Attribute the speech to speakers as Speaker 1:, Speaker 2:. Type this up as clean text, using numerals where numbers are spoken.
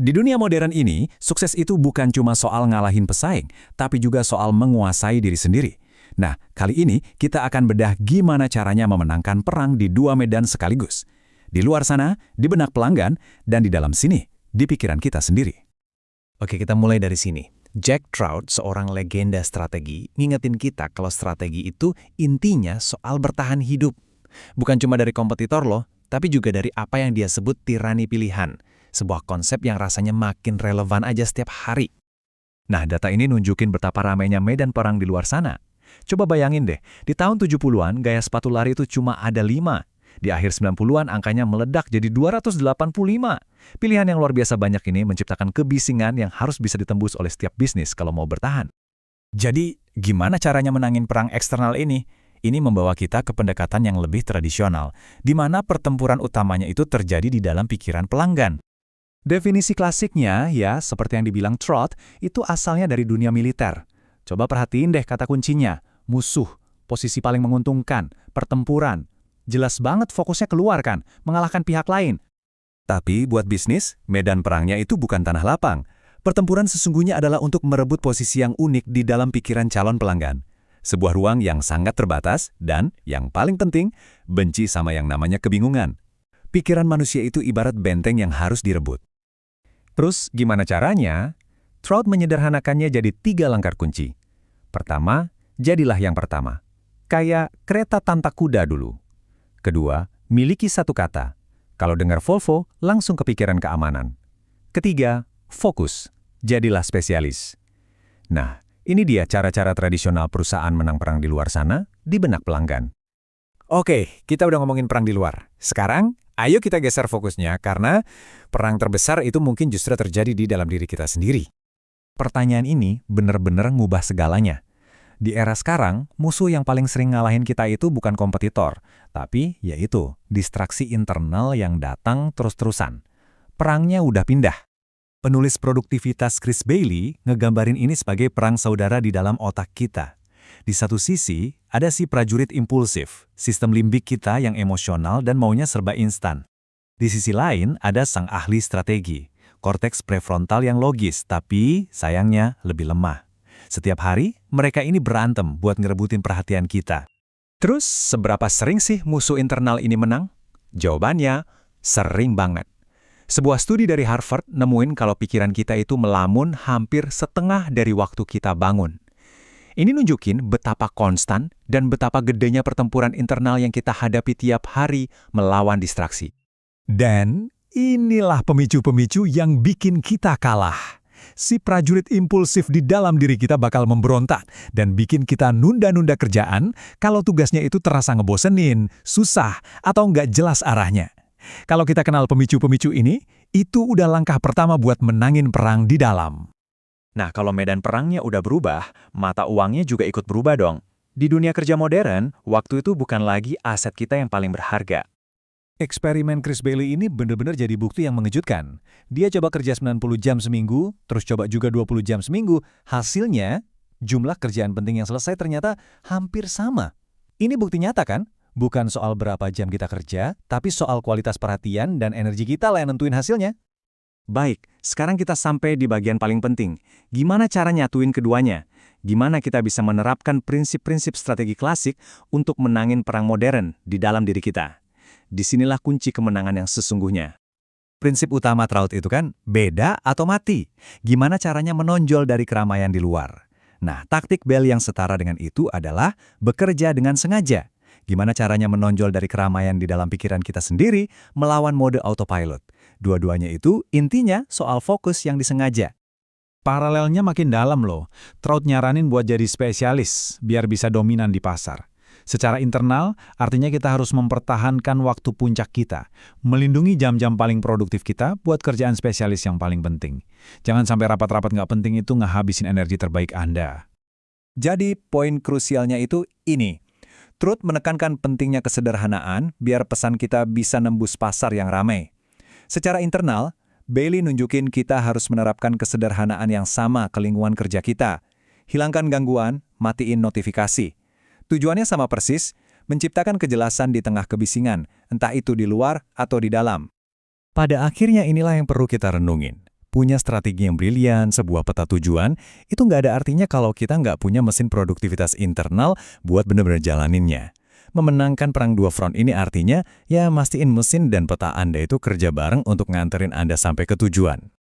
Speaker 1: Di dunia modern ini, sukses itu bukan cuma soal ngalahin pesaing, tapi juga soal menguasai diri sendiri. Nah, kali ini kita akan bedah gimana caranya memenangkan perang di dua medan sekaligus. Di luar sana, di benak pelanggan, dan di dalam sini, di pikiran kita sendiri.
Speaker 2: Oke, kita mulai dari sini. Jack Trout, seorang legenda strategi, ngingetin kita kalau strategi itu intinya soal bertahan hidup. Bukan cuma dari kompetitor loh, tapi juga dari apa yang dia sebut tirani pilihan. Sebuah konsep yang rasanya makin relevan aja setiap hari.
Speaker 1: Nah, data ini nunjukin betapa ramainya medan perang di luar sana. Coba bayangin deh, di tahun 70-an gaya sepatu lari itu cuma ada 5. Di akhir 90-an angkanya meledak jadi 285. Pilihan yang luar biasa banyak ini menciptakan kebisingan yang harus bisa ditembus oleh setiap bisnis kalau mau bertahan. Jadi, gimana caranya menangin perang eksternal ini? Ini membawa kita ke pendekatan yang lebih tradisional, di mana pertempuran utamanya itu terjadi di dalam pikiran pelanggan. Definisi klasiknya, ya, seperti yang dibilang Trout, itu asalnya dari dunia militer. Coba perhatiin deh kata kuncinya, musuh, posisi paling menguntungkan, pertempuran. Jelas banget fokusnya keluar kan, mengalahkan pihak lain. Tapi buat bisnis, medan perangnya itu bukan tanah lapang. Pertempuran sesungguhnya adalah untuk merebut posisi yang unik di dalam pikiran calon pelanggan. Sebuah ruang yang sangat terbatas dan, yang paling penting, benci sama yang namanya kebingungan. Pikiran manusia itu ibarat benteng yang harus direbut. Terus gimana caranya? Trout menyederhanakannya jadi 3 langkah kunci. Pertama, jadilah yang pertama. Kayak kereta tanpa kuda dulu. Kedua, miliki satu kata. Kalau dengar Volvo, langsung kepikiran keamanan. Ketiga, fokus. Jadilah spesialis. Nah, ini dia cara-cara tradisional perusahaan menang perang di luar sana, di benak pelanggan. Oke, kita udah ngomongin perang di luar. Sekarang, ayo kita geser fokusnya karena perang terbesar itu mungkin justru terjadi di dalam diri kita sendiri. Pertanyaan ini benar-benar ngubah segalanya. Di era sekarang, musuh yang paling sering ngalahin kita itu bukan kompetitor, tapi yaitu distraksi internal yang datang terus-terusan. Perangnya udah pindah. Penulis produktivitas Chris Bailey ngegambarin ini sebagai perang saudara di dalam otak kita. Di satu sisi, ada si prajurit impulsif, sistem limbik kita yang emosional dan maunya serba instan. Di sisi lain, ada sang ahli strategi, korteks prefrontal yang logis, tapi sayangnya lebih lemah. Setiap hari, mereka ini berantem buat ngerebutin perhatian kita. Terus, seberapa sering sih musuh internal ini menang? Jawabannya, sering banget. Sebuah studi dari Harvard nemuin kalau pikiran kita itu melamun hampir setengah dari waktu kita bangun. Ini nunjukin betapa konstan dan betapa gedenya pertempuran internal yang kita hadapi tiap hari melawan distraksi. Dan inilah pemicu-pemicu yang bikin kita kalah. Si prajurit impulsif di dalam diri kita bakal memberontak dan bikin kita nunda-nunda kerjaan kalau tugasnya itu terasa ngebosenin, susah, atau nggak jelas arahnya. Kalau kita kenal pemicu-pemicu ini, itu udah langkah pertama buat menangin perang di dalam. Nah, kalau medan perangnya udah berubah, mata uangnya juga ikut berubah dong. Di dunia kerja modern, waktu itu bukan lagi aset kita yang paling berharga. Eksperimen Chris Bailey ini benar-benar jadi bukti yang mengejutkan. Dia coba kerja 90 jam seminggu, terus coba juga 20 jam seminggu. Hasilnya, jumlah kerjaan penting yang selesai ternyata hampir sama. Ini bukti nyata kan? Bukan soal berapa jam kita kerja, tapi soal kualitas perhatian dan energi kita lah yang nentuin hasilnya. Baik, sekarang kita sampai di bagian paling penting. Gimana cara nyatuin keduanya? Gimana kita bisa menerapkan prinsip-prinsip strategi klasik untuk menangin perang modern di dalam diri kita? Disinilah kunci kemenangan yang sesungguhnya. Prinsip utama Trout itu kan, beda atau mati. Gimana caranya menonjol dari keramaian di luar? Nah, taktik Bell yang setara dengan itu adalah bekerja dengan sengaja. Gimana caranya menonjol dari keramaian di dalam pikiran kita sendiri melawan mode autopilot. Dua-duanya itu intinya soal fokus yang disengaja. Paralelnya makin dalam loh. Trout nyaranin buat jadi spesialis, biar bisa dominan di pasar. Secara internal, artinya kita harus mempertahankan waktu puncak kita, melindungi jam-jam paling produktif kita buat kerjaan spesialis yang paling penting. Jangan sampai rapat-rapat nggak penting itu ngehabisin energi terbaik Anda. Jadi, poin krusialnya itu ini. Trout menekankan pentingnya kesederhanaan biar pesan kita bisa nembus pasar yang ramai. Secara internal, Bailey nunjukin kita harus menerapkan kesederhanaan yang sama ke lingkungan kerja kita. Hilangkan gangguan, matiin notifikasi. Tujuannya sama persis, menciptakan kejelasan di tengah kebisingan, entah itu di luar atau di dalam. Pada akhirnya inilah yang perlu kita renungin. Punya strategi yang brilian, sebuah peta tujuan, itu nggak ada artinya kalau kita nggak punya mesin produktivitas internal buat benar-benar jalaninnya. Memenangkan perang dua front ini artinya, ya mastiin mesin dan peta Anda itu kerja bareng untuk nganterin Anda sampai ke tujuan.